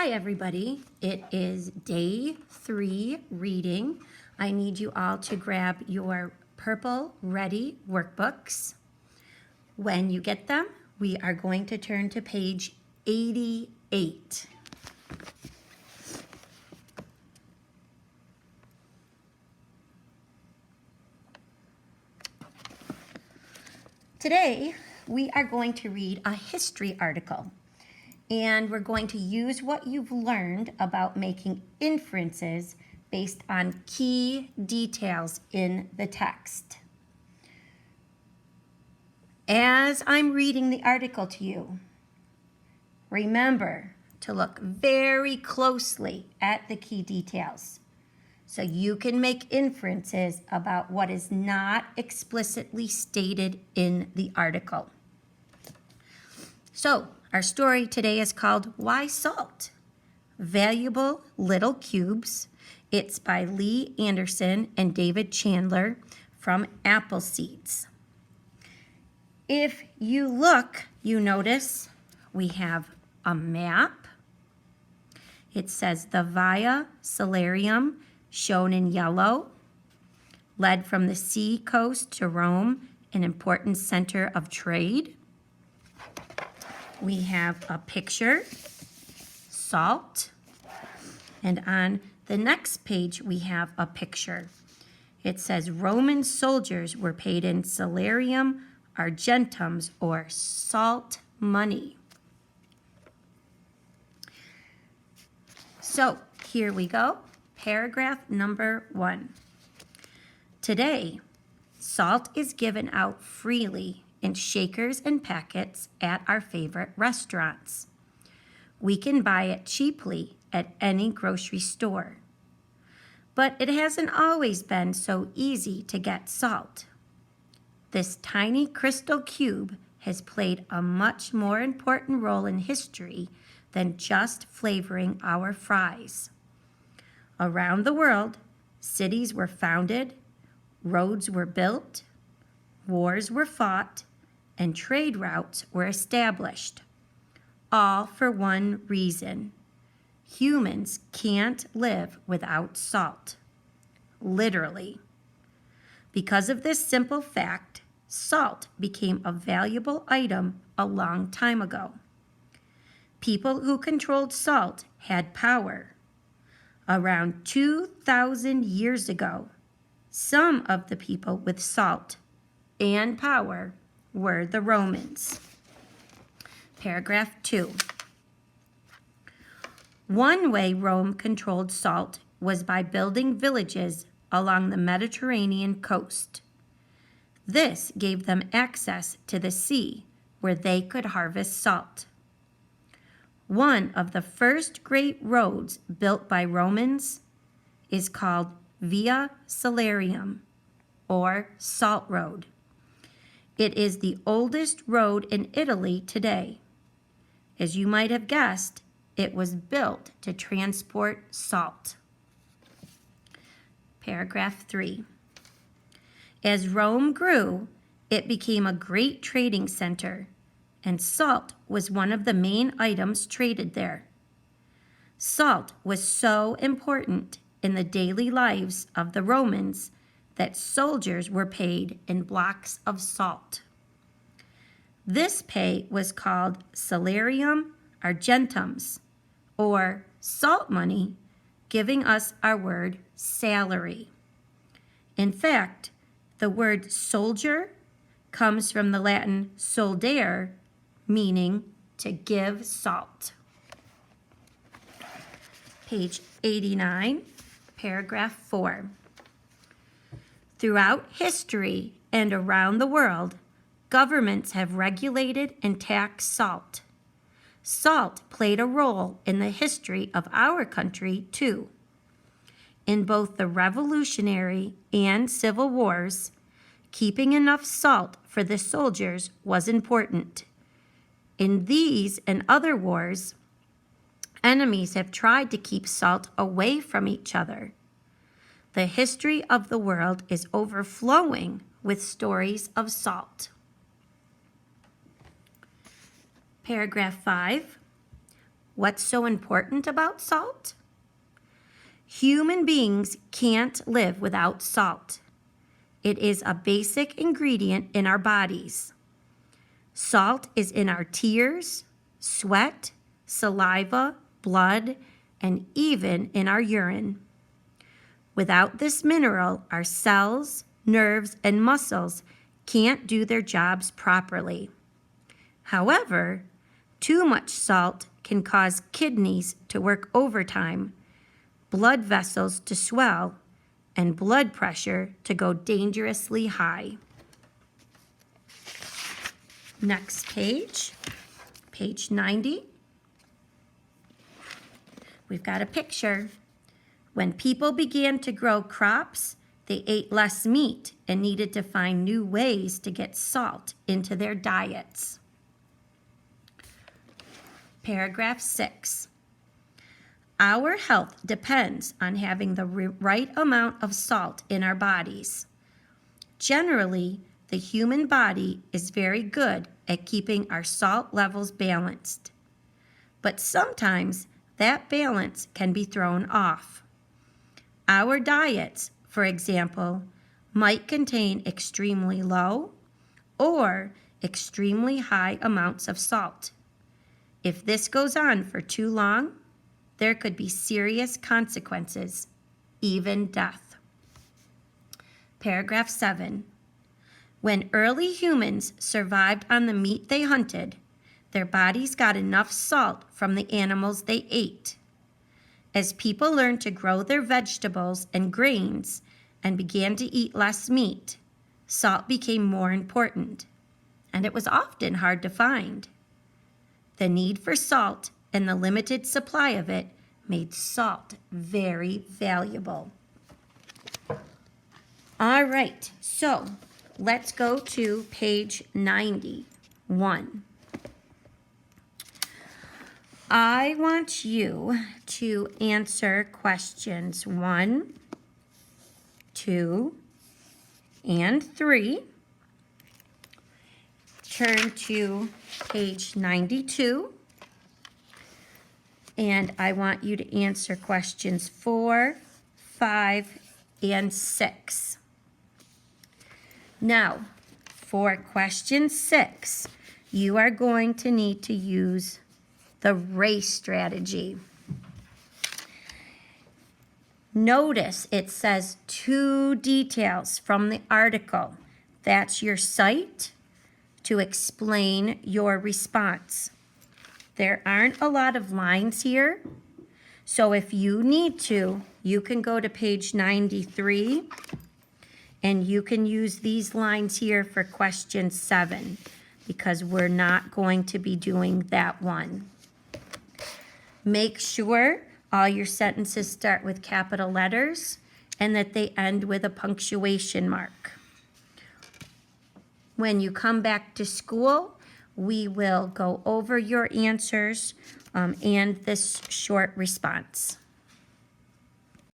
Hi everybody, it is day 3 reading. I need you all to grab your purple Ready workbooks. When you get them, we are going to turn to page 88. Today, we are going to read a history article. And we're going to use what you've learned about making inferences based on key details in the text. As I'm reading the article to you, remember to look very closely at the key details so you can make inferences about what is not explicitly stated in the article. So, our story today is called Why Salt? Valuable Little Cubes. It's by Lee Anderson and David Chandler from Apple Seeds. If you look, you notice we have a map. It says the Via Salarium, shown in yellow, led from the sea coast to Rome, an important center of trade. We have a picture, salt, and on the next page we have a picture. It says Roman soldiers were paid in salarium argentum, or salt money. So here we go, paragraph number 1. Today, salt is given out freely in shakers and packets at our favorite restaurants. We can buy it cheaply at any grocery store. But it hasn't always been so easy to get salt. This tiny crystal cube has played a much more important role in history than just flavoring our fries. Around the world, cities were founded, roads were built, wars were fought, and trade routes were established, all for one reason. Humans can't live without salt, literally. Because of this simple fact, salt became a valuable item a long time ago. People who controlled salt had power. Around 2,000 years ago, some of the people with salt and power were the Romans. Paragraph 2. One way Rome controlled salt was by building villages along the Mediterranean coast. This gave them access to the sea where they could harvest salt. One of the first great roads built by Romans is called Via Salarium, or Salt Road. It is the oldest road in Italy today. As you might have guessed, it was built to transport salt. Paragraph 3. As Rome grew, it became a great trading center, and salt was one of the main items traded there. Salt was so important in the daily lives of the Romans that soldiers were paid in blocks of salt. This pay was called salarium argentum, or salt money, giving us our word salary. In fact, the word soldier comes from the Latin soldare, meaning to give salt. Page 89, paragraph 4. Throughout history and around the world, governments have regulated and taxed salt. Salt played a role in the history of our country, too. In both the Revolutionary and Civil Wars, keeping enough salt for the soldiers was important. In these and other wars, enemies have tried to keep salt away from each other. The history of the world is overflowing with stories of salt. Paragraph 5. what's so important about salt? Human beings can't live without salt. It is a basic ingredient in our bodies. Salt is in our tears, sweat, saliva, blood, and even in our urine. Without this mineral, our cells, nerves, and muscles can't do their jobs properly. However, too much salt can cause kidneys to work overtime, blood vessels to swell, and blood pressure to go dangerously high. Next page, page 90. We've got a picture. When people began to grow crops, they ate less meat and needed to find new ways to get salt into their diets. Paragraph 6. Our health depends on having the right amount of salt in our bodies. Generally, the human body is very good at keeping our salt levels balanced. But sometimes that balance can be thrown off. Our diets, for example, might contain extremely low or extremely high amounts of salt. If this goes on for too long, there could be serious consequences, even death. Paragraph 7. When early humans survived on the meat they hunted, their bodies got enough salt from the animals they ate. As people learned to grow their vegetables and grains and began to eat less meat, salt became more important, and it was often hard to find. The need for salt and the limited supply of it made salt very valuable. All right, so let's go to page 91. I want you to answer questions 1, 2, and 3. Turn to page 92. And I want you to answer questions 4, 5, and 6. Now, for question 6, you are going to need to use the race strategy. Notice it says 2 details from the article. That's your cite to explain your response. There aren't a lot of lines here, so if you need to, you can go to page 93 and you can use these lines here for question 7 because we're not going to be doing that one. Make sure all your sentences start with capital letters and that they end with a punctuation mark. When you come back to school, we will go over your answers and this short response.